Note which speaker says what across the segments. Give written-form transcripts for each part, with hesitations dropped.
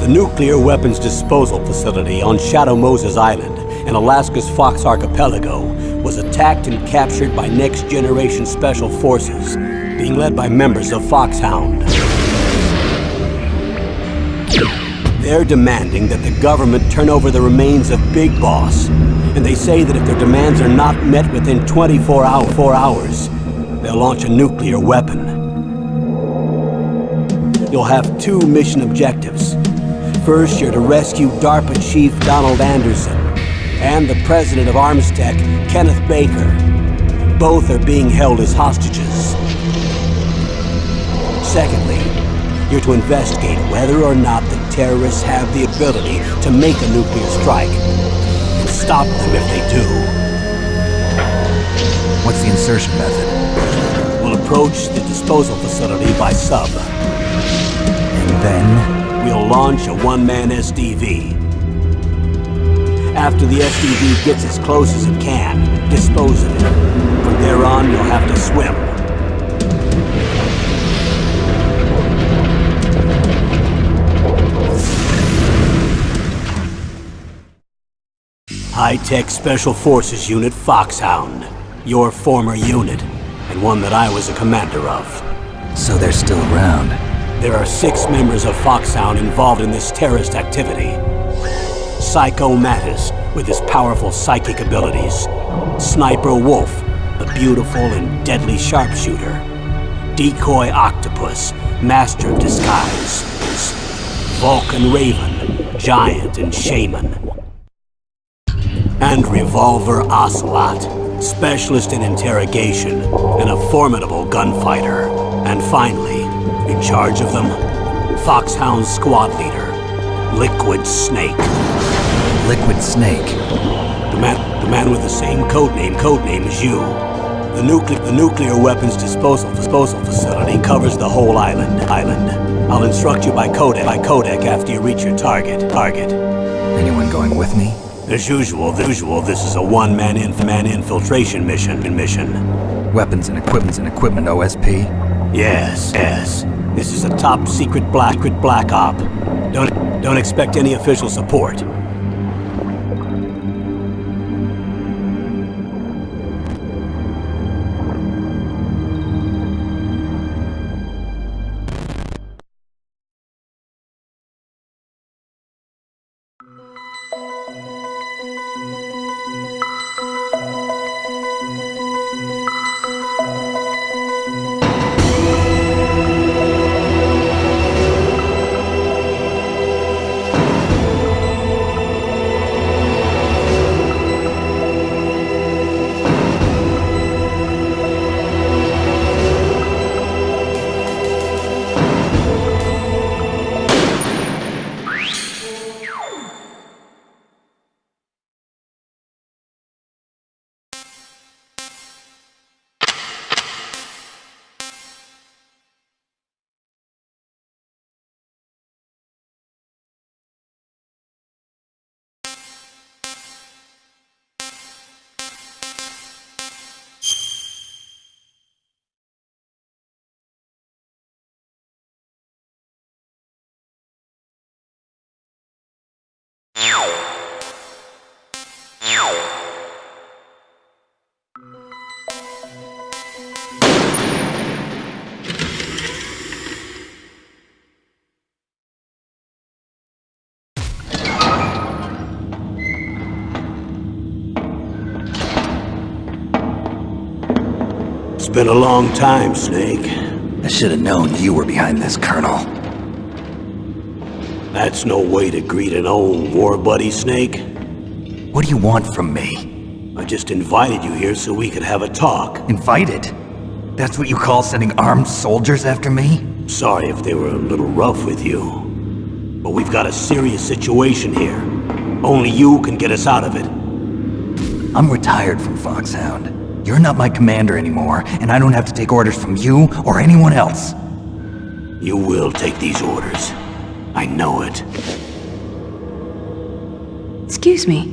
Speaker 1: Nuclear weapons disposal facility on Shadow Moses Island in Alaska's Fox Archipelago was attacked and captured by next-generation special forces, being led by members of Foxhound. They're demanding that the government turn over the remains of Big Boss, and they say that if their demands are not met within 24 hours, they'll launch a nuclear weapon. You'll have two mission objectives. First, you're to rescue DARPA Chief Donald Anderson and the president of Armstech, Kenneth Baker. Both are being held as hostages. Secondly, you're to investigate whether or not the terrorists have the ability to make a nuclear strike and stop them if they do.
Speaker 2: What's the insertion method?
Speaker 1: We'll approach the disposal facility by sub.
Speaker 2: And then?
Speaker 1: We'll launch a one-man SDV. After the SDV gets as close as it can, dispose of it. From there on, you'll have to swim. High-Tech Special Forces Unit Foxhound. Your former unit, and one that I was a commander of.
Speaker 2: So they're still around.
Speaker 1: There are 6 members of Foxhound involved in this terrorist activity. Psycho Mattis, with his powerful psychic abilities. Sniper Wolf, the beautiful and deadly sharpshooter. Decoy Octopus, master of disguise. Vulcan Raven, giant and shaman. And Revolver Ocelot, specialist in interrogation and a formidable gunfighter. And finally, in charge of them, Foxhound squad leader, Liquid Snake.
Speaker 2: Liquid Snake?
Speaker 1: The man with the same codename as you. The nuclear weapons disposal facility covers the whole island. I'll instruct you by codec after you reach your target.
Speaker 2: Anyone going with me?
Speaker 1: As usual, this is a one-man infiltration mission.
Speaker 2: Weapons and equipment OSP?
Speaker 1: Yes. This is a top-secret black op. Don't expect any official support. It's been a long time, Snake.
Speaker 2: I should have known you were behind this, Colonel.
Speaker 1: That's no way to greet an old war buddy, Snake.
Speaker 2: What do you want from me?
Speaker 1: I just invited you here so we could have a talk.
Speaker 2: Invited? That's what you call sending armed soldiers after me?
Speaker 1: Sorry if they were a little rough with you. But we've got a serious situation here. Only you can get us out of it.
Speaker 2: I'm retired from Foxhound. You're not my commander anymore, and I don't have to take orders from you or anyone else.
Speaker 1: You will take these orders. I know it.
Speaker 3: Excuse me.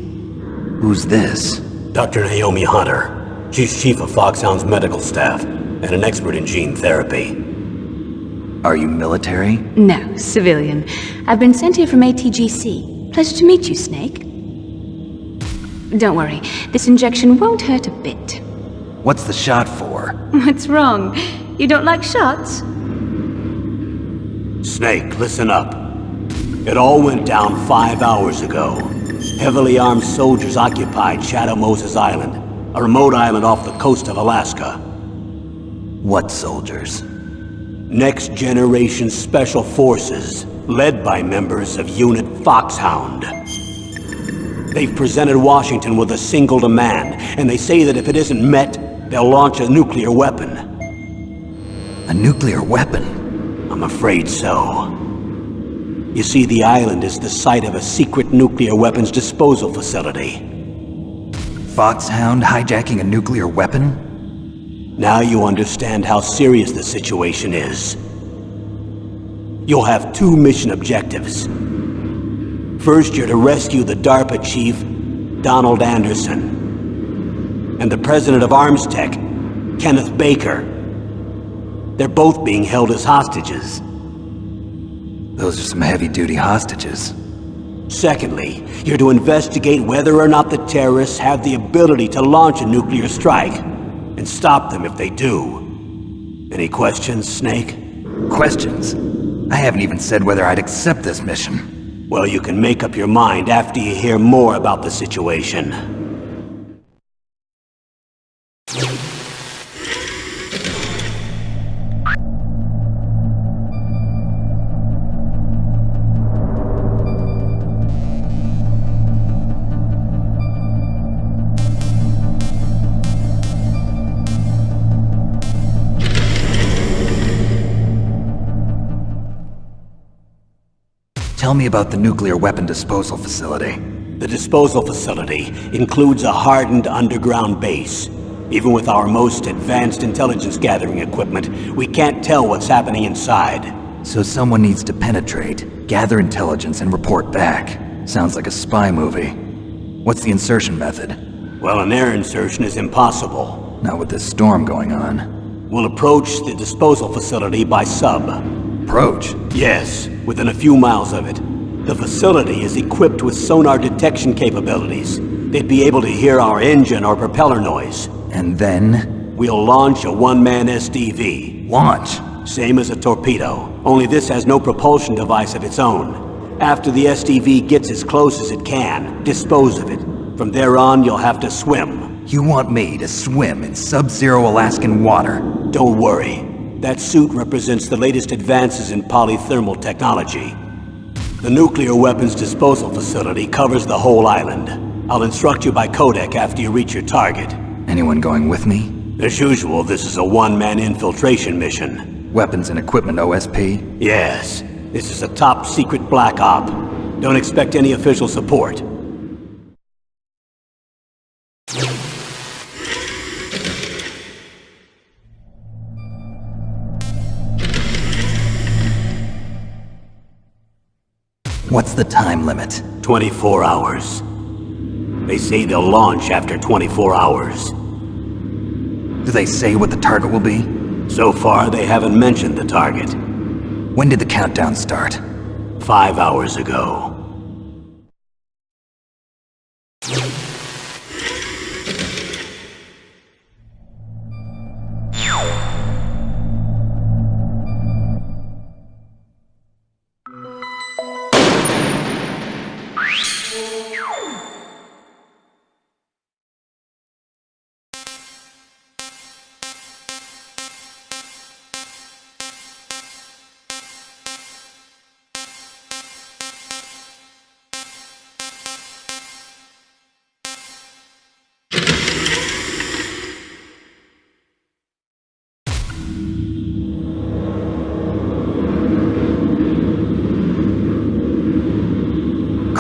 Speaker 2: Who's this?
Speaker 1: Dr. Naomi Hunter. She's chief of Foxhound's medical staff, and an expert in gene therapy.
Speaker 2: Are you military?
Speaker 3: No, civilian. I've been sent here from ATGC. Pleasure to meet you, Snake. Don't worry, this injection won't hurt a bit.
Speaker 2: What's the shot for?
Speaker 3: What's wrong? You don't like shots?
Speaker 1: Snake, listen up. It all went down 5 hours ago. Heavily armed soldiers occupied Shadow Moses Island, a remote island off the coast of Alaska.
Speaker 2: What soldiers?
Speaker 1: Next Generation Special Forces, led by members of Unit Foxhound. They've presented Washington with a single demand, and they say that if it isn't met, they'll launch a nuclear weapon.
Speaker 2: A nuclear weapon?
Speaker 1: I'm afraid so. You see, the island is the site of a secret nuclear weapons disposal facility.
Speaker 2: Foxhound hijacking a nuclear weapon?
Speaker 1: Now you understand how serious the situation is. You'll have 2 mission objectives. First, you're to rescue the DARPA chief, Donald Anderson, and the president of Arms Tech, Kenneth Baker. They're both being held as hostages.
Speaker 2: Those are some heavy-duty hostages.
Speaker 1: Secondly, you're to investigate whether or not the terrorists have the ability to launch a nuclear strike, and stop them if they do. Any questions, Snake?
Speaker 2: Questions? I haven't even said whether I'd accept this mission.
Speaker 1: Well, you can make up your mind after you hear more about the situation.
Speaker 2: Tell me about the nuclear weapon disposal facility.
Speaker 1: The disposal facility includes a hardened underground base. Even with our most advanced intelligence gathering equipment, we can't tell what's happening inside.
Speaker 2: So someone needs to penetrate, gather intelligence, and report back. Sounds like a spy movie. What's the insertion method?
Speaker 1: Well, an air insertion is impossible.
Speaker 2: Not with this storm going on.
Speaker 1: We'll approach the disposal facility by sub.
Speaker 2: Approach?
Speaker 1: Yes, within a few miles of it. The facility is equipped with sonar detection capabilities. They'd be able to hear our engine or propeller noise.
Speaker 2: And then?
Speaker 1: We'll launch a one-man SDV.
Speaker 2: Launch?
Speaker 1: Same as a torpedo, only this has no propulsion device of its own. After the SDV gets as close as it can, dispose of it. From there on, you'll have to swim.
Speaker 2: You want me to swim in sub-zero Alaskan water?
Speaker 1: Don't worry. That suit represents the latest advances in polythermal technology. The nuclear weapons disposal facility covers the whole island. I'll instruct you by codec after you reach your target.
Speaker 2: Anyone going with me?
Speaker 1: As usual, this is a one-man infiltration mission.
Speaker 2: Weapons and equipment OSP?
Speaker 1: Yes. This is a top-secret black op. Don't expect any official support.
Speaker 2: What's the time limit?
Speaker 1: 24 hours. They say they'll launch after 24 hours.
Speaker 2: Do they say what the target will be?
Speaker 1: So far, they haven't mentioned the target.
Speaker 2: When did the countdown start?
Speaker 1: 5 hours ago.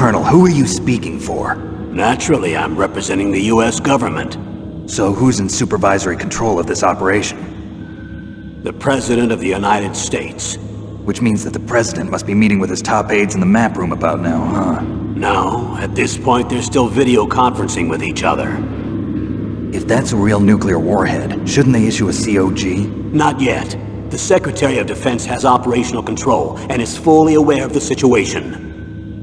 Speaker 2: Colonel, who are you speaking for?
Speaker 1: Naturally, I'm representing the U.S. government.
Speaker 2: So who's in supervisory control of this operation?
Speaker 1: The President of the United States.
Speaker 2: Which means that the President must be meeting with his top aides in the map room about now, huh?
Speaker 1: No, at this point they're still video conferencing with each other.
Speaker 2: If that's a real nuclear warhead, shouldn't they issue a COG?
Speaker 1: Not yet. The Secretary of Defense has operational control and is fully aware of the situation.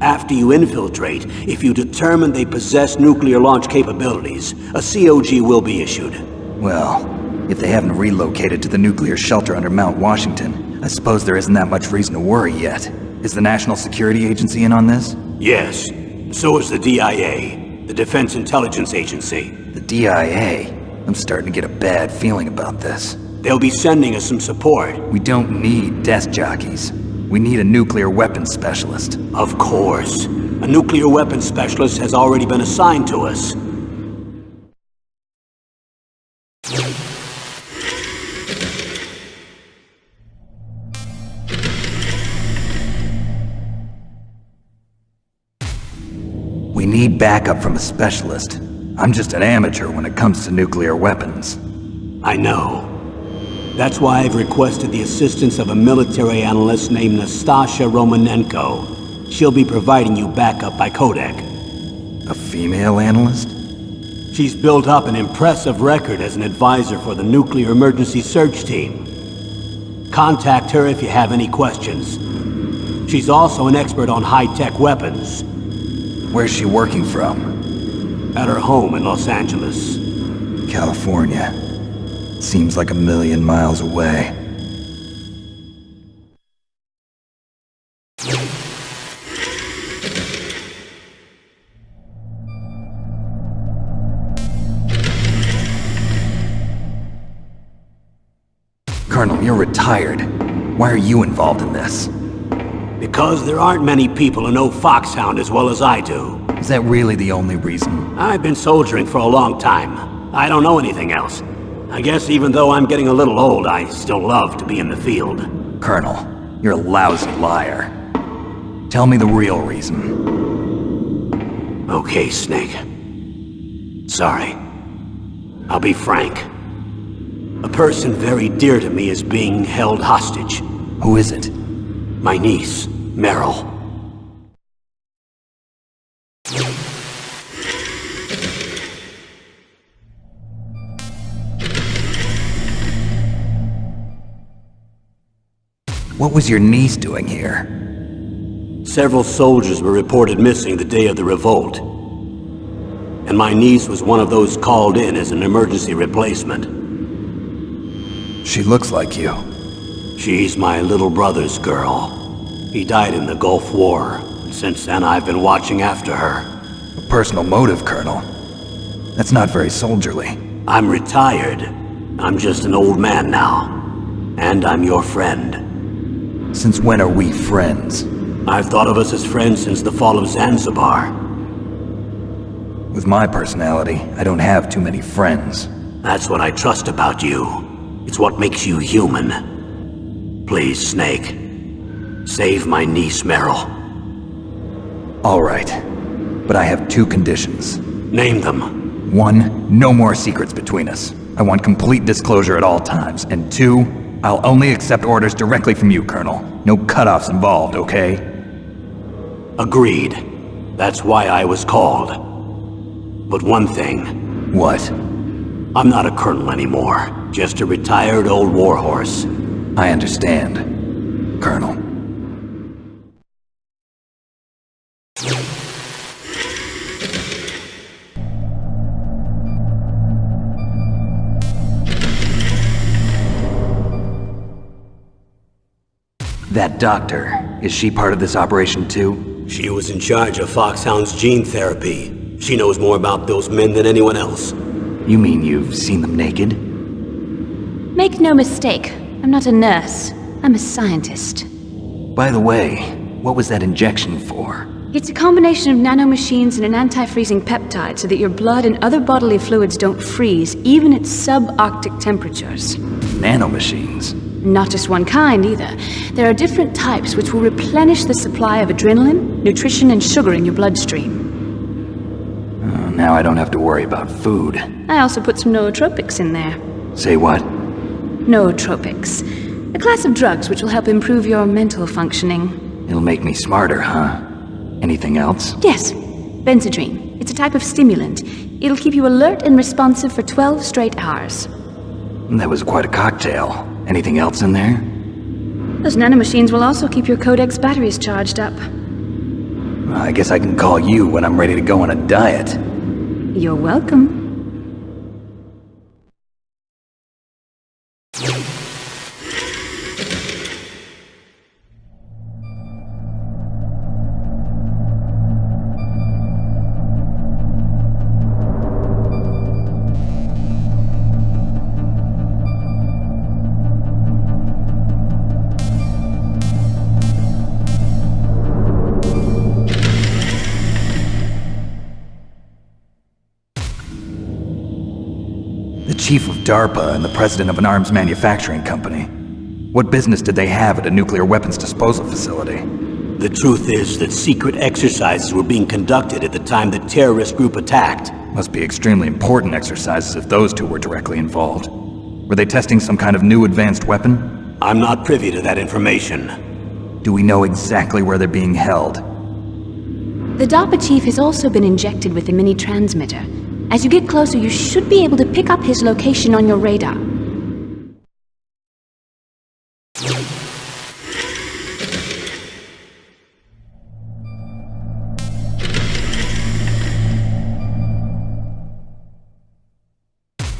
Speaker 1: After you infiltrate, if you determine they possess nuclear launch capabilities, a COG will be issued.
Speaker 2: Well, if they haven't relocated to the nuclear shelter under Mount Washington, I suppose there isn't that much reason to worry yet. Is the National Security Agency in on this?
Speaker 1: Yes. So is the DIA, the Defense Intelligence Agency.
Speaker 2: The DIA? I'm starting to get a bad feeling about this.
Speaker 1: They'll be sending us some support.
Speaker 2: We don't need desk jockeys. We need a nuclear weapons specialist.
Speaker 1: Of course. A nuclear weapons specialist has already been assigned to us.
Speaker 2: We need backup from a specialist. I'm just an amateur when it comes to nuclear weapons.
Speaker 1: I know. That's why I've requested the assistance of a military analyst named Nastasha Romanenko. She'll be providing you backup by codec.
Speaker 2: A female analyst?
Speaker 1: She's built up an impressive record as an advisor for the Nuclear Emergency Search Team. Contact her if you have any questions. She's also an expert on high-tech weapons.
Speaker 2: Where's she working from?
Speaker 1: At her home in Los Angeles.
Speaker 2: California. Seems like 1,000,000 miles away. Colonel, you're retired. Why are you involved in this?
Speaker 1: Because there aren't many people who know Foxhound as well as I do.
Speaker 2: Is that really the only reason?
Speaker 1: I've been soldiering for a long time. I don't know anything else. I guess even though I'm getting a little old, I still love to be in the field.
Speaker 2: Colonel, you're a lousy liar. Tell me the real reason.
Speaker 1: Okay, Snake. Sorry. I'll be frank. A person very dear to me is being held hostage.
Speaker 2: Who is it?
Speaker 1: My niece, Meryl.
Speaker 2: What was your niece doing here?
Speaker 1: Several soldiers were reported missing the day of the revolt. And my niece was one of those called in as an emergency replacement.
Speaker 2: She looks like you.
Speaker 1: She's my little brother's girl. He died in the Gulf War. Since then, I've been watching after her.
Speaker 2: A personal motive, Colonel. That's not very soldierly.
Speaker 1: I'm retired. I'm just an old man now. And I'm your friend.
Speaker 2: Since when are we friends?
Speaker 1: I've thought of us as friends since the fall of Zanzibar.
Speaker 2: With my personality, I don't have too many friends.
Speaker 1: That's what I trust about you. It's what makes you human. Please, Snake. Save my niece, Meryl.
Speaker 2: All right. But I have 2 conditions.
Speaker 1: Name them.
Speaker 2: 1, no more secrets between us. I want complete disclosure at all times. And 2, I'll only accept orders directly from you, Colonel. No cutoffs involved, okay?
Speaker 1: Agreed. That's why I was called. But one thing.
Speaker 2: What?
Speaker 1: I'm not a colonel anymore. Just a retired old warhorse.
Speaker 2: I understand, Colonel. That doctor, is she part of this operation too?
Speaker 1: She was in charge of Foxhound's gene therapy. She knows more about those men than anyone else.
Speaker 2: You mean you've seen them naked?
Speaker 3: Make no mistake, I'm not a nurse. I'm a scientist.
Speaker 2: By the way, what was that injection for?
Speaker 3: It's a combination of nanomachines and an anti-freezing peptide so that your blood and other bodily fluids don't freeze, even at subarctic temperatures.
Speaker 2: Nanomachines?
Speaker 3: Not just one kind, either. There are different types which will replenish the supply of adrenaline, nutrition, and sugar in your bloodstream.
Speaker 2: Now I don't have to worry about food.
Speaker 3: I also put some nootropics in there.
Speaker 2: Say what?
Speaker 3: Nootropics. A class of drugs which will help improve your mental functioning.
Speaker 2: It'll make me smarter, huh? Anything else?
Speaker 3: Yes. Benzedrine. It's a type of stimulant. It'll keep you alert and responsive for 12 straight hours.
Speaker 2: That was quite a cocktail. Anything else in there?
Speaker 3: Those nanomachines will also keep your Codex batteries charged up.
Speaker 2: I guess I can call you when I'm ready to go on a diet.
Speaker 3: You're welcome.
Speaker 2: Chief of DARPA and the president of an arms manufacturing company. What business did they have at a nuclear weapons disposal facility?
Speaker 1: The truth is that secret exercises were being conducted at the time the terrorist group attacked.
Speaker 2: Must be extremely important exercises if those two were directly involved. Were they testing some kind of new advanced weapon?
Speaker 1: I'm not privy to that information.
Speaker 2: Do we know exactly where they're being held?
Speaker 3: The DARPA chief has also been injected with a mini transmitter. As you get closer, you should be able to pick up his location on your radar.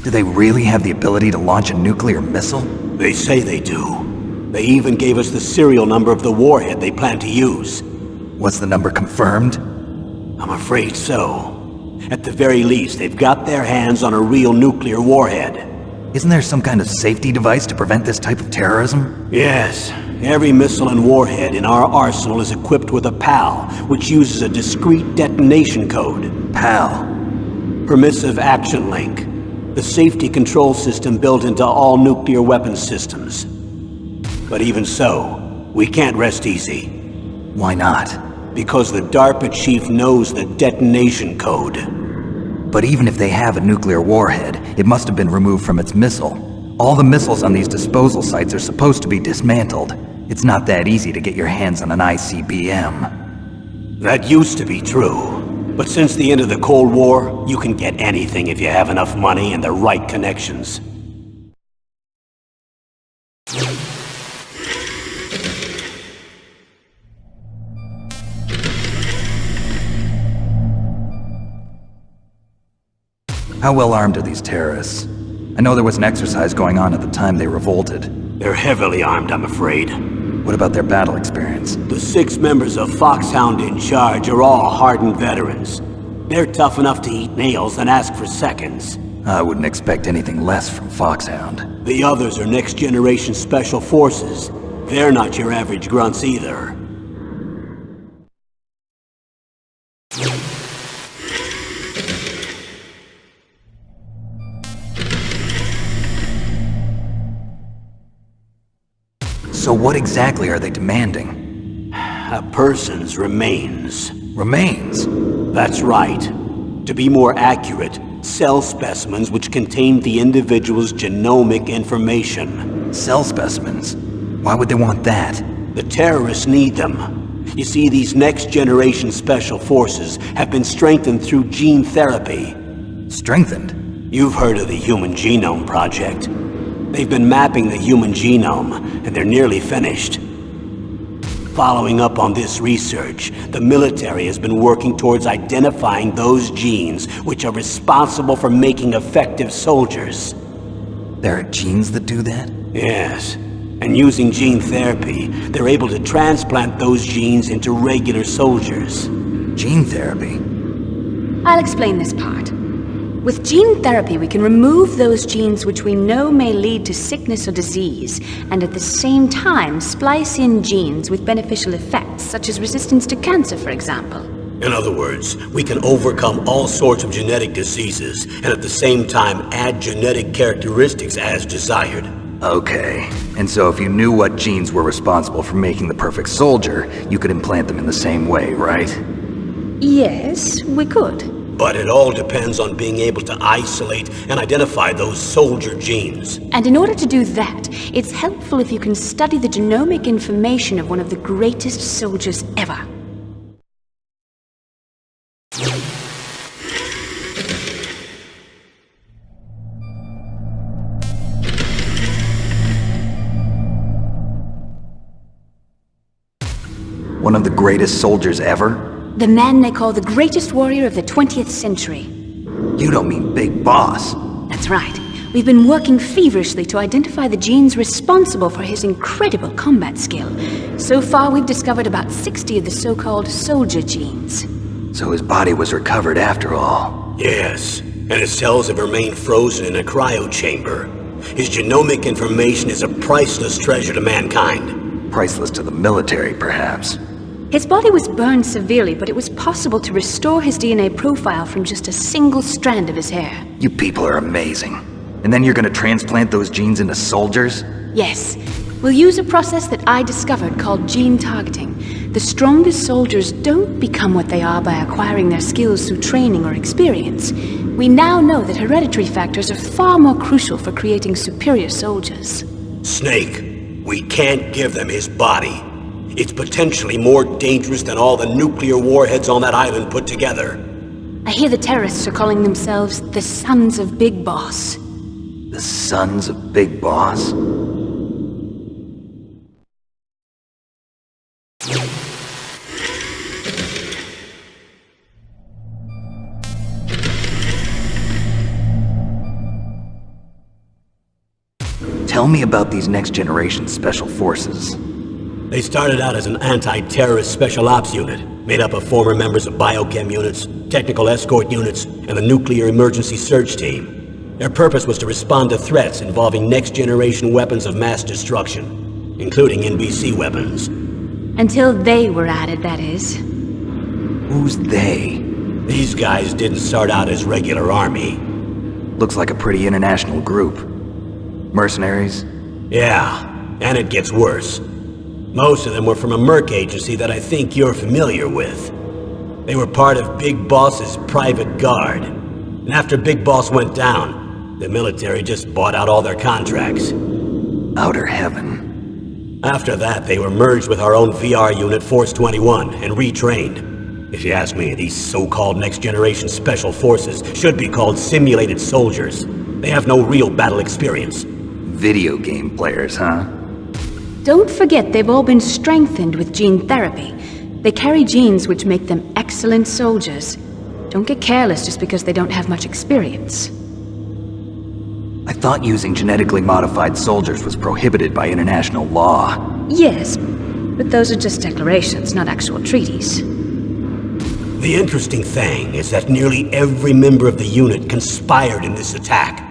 Speaker 2: Do they really have the ability to launch a nuclear missile?
Speaker 1: They say they do. They even gave us the serial number of the warhead they plan to use.
Speaker 2: Was the number confirmed?
Speaker 1: I'm afraid so. At the very least, they've got their hands on a real nuclear warhead.
Speaker 2: Isn't there some kind of safety device to prevent this type of terrorism?
Speaker 1: Yes. Every missile and warhead in our arsenal is equipped with a PAL, which uses a discrete detonation code.
Speaker 2: PAL?
Speaker 1: Permissive Action Link. The safety control system built into all nuclear weapons systems. But even so, we can't rest easy.
Speaker 2: Why not?
Speaker 1: Because the DARPA chief knows the detonation code.
Speaker 2: But even if they have a nuclear warhead, it must have been removed from its missile. All the missiles on these disposal sites are supposed to be dismantled. It's not that easy to get your hands on an ICBM.
Speaker 1: That used to be true. But since the end of the Cold War, you can get anything if you have enough money and the right connections.
Speaker 2: How well armed are these terrorists? I know there was an exercise going on at the time they revolted.
Speaker 1: They're heavily armed, I'm afraid.
Speaker 2: What about their battle experience?
Speaker 1: The 6 members of Foxhound in charge are all hardened veterans. They're tough enough to eat nails and ask for seconds.
Speaker 2: I wouldn't expect anything less from Foxhound.
Speaker 1: The others are next-generation special forces. They're not your average grunts either.
Speaker 2: So what exactly are they demanding?
Speaker 1: A person's remains.
Speaker 2: Remains?
Speaker 1: That's right. To be more accurate, cell specimens which contain the individual's genomic information.
Speaker 2: Cell specimens? Why would they want that?
Speaker 1: The terrorists need them. You see, these next-generation special forces have been strengthened through gene therapy.
Speaker 2: Strengthened?
Speaker 1: You've heard of the Human Genome Project. They've been mapping the human genome, and they're nearly finished. Following up on this research, the military has been working towards identifying those genes which are responsible for making effective soldiers.
Speaker 2: There are genes that do that?
Speaker 1: Yes. And using gene therapy, they're able to transplant those genes into regular soldiers.
Speaker 2: Gene therapy?
Speaker 3: I'll explain this part. With gene therapy, we can remove those genes which we know may lead to sickness or disease, and at the same time splice in genes with beneficial effects, such as resistance to cancer, for example.
Speaker 1: In other words, we can overcome all sorts of genetic diseases, and at the same time add genetic characteristics as desired.
Speaker 2: Okay, and so if you knew what genes were responsible for making the perfect soldier, you could implant them in the same way, right?
Speaker 3: Yes, we could.
Speaker 1: But it all depends on being able to isolate and identify those soldier genes.
Speaker 3: And in order to do that, it's helpful if you can study the genomic information of one of the greatest soldiers ever.
Speaker 2: One of the greatest soldiers ever?
Speaker 3: The man they call the greatest warrior of the 20th century.
Speaker 2: You don't mean Big Boss.
Speaker 3: That's right. We've been working feverishly to identify the genes responsible for his incredible combat skill. So far, we've discovered about 60 of the so-called soldier genes.
Speaker 2: So his body was recovered after all.
Speaker 1: Yes, and his cells have remained frozen in a cryo chamber. His genomic information is a priceless treasure to mankind.
Speaker 2: Priceless to the military, perhaps.
Speaker 3: His body was burned severely, but it was possible to restore his DNA profile from just a single strand of his hair.
Speaker 2: You people are amazing. And then you're gonna transplant those genes into soldiers?
Speaker 3: Yes. We'll use a process that I discovered called gene targeting. The strongest soldiers don't become what they are by acquiring their skills through training or experience. We now know that hereditary factors are far more crucial for creating superior soldiers.
Speaker 1: Snake, we can't give them his body. It's potentially more dangerous than all the nuclear warheads on that island put together.
Speaker 3: I hear the terrorists are calling themselves the Sons of Big Boss.
Speaker 2: The Sons of Big Boss? Tell me about these next-generation special forces.
Speaker 1: They started out as an anti-terrorist special ops unit, made up of former members of biochem units, technical escort units, and the nuclear emergency search team. Their purpose was to respond to threats involving next-generation weapons of mass destruction, including NBC weapons.
Speaker 3: Until they were added, that is.
Speaker 2: Who's they?
Speaker 1: These guys didn't start out as regular army.
Speaker 2: Looks like a pretty international group. Mercenaries?
Speaker 1: Yeah, and it gets worse. Most of them were from a merc agency that I think you're familiar with. They were part of Big Boss's private guard. And after Big Boss went down, the military just bought out all their contracts.
Speaker 2: Outer heaven.
Speaker 1: After that, they were merged with our own VR unit, Force 21, and retrained. If you ask me, these so-called next-generation special forces should be called simulated soldiers. They have no real battle experience.
Speaker 2: Video game players, huh?
Speaker 3: Don't forget they've all been strengthened with gene therapy. They carry genes which make them excellent soldiers. Don't get careless just because they don't have much experience.
Speaker 2: I thought using genetically modified soldiers was prohibited by international law.
Speaker 3: Yes, but those are just declarations, not actual treaties.
Speaker 1: The interesting thing is that nearly every member of the unit conspired in this attack.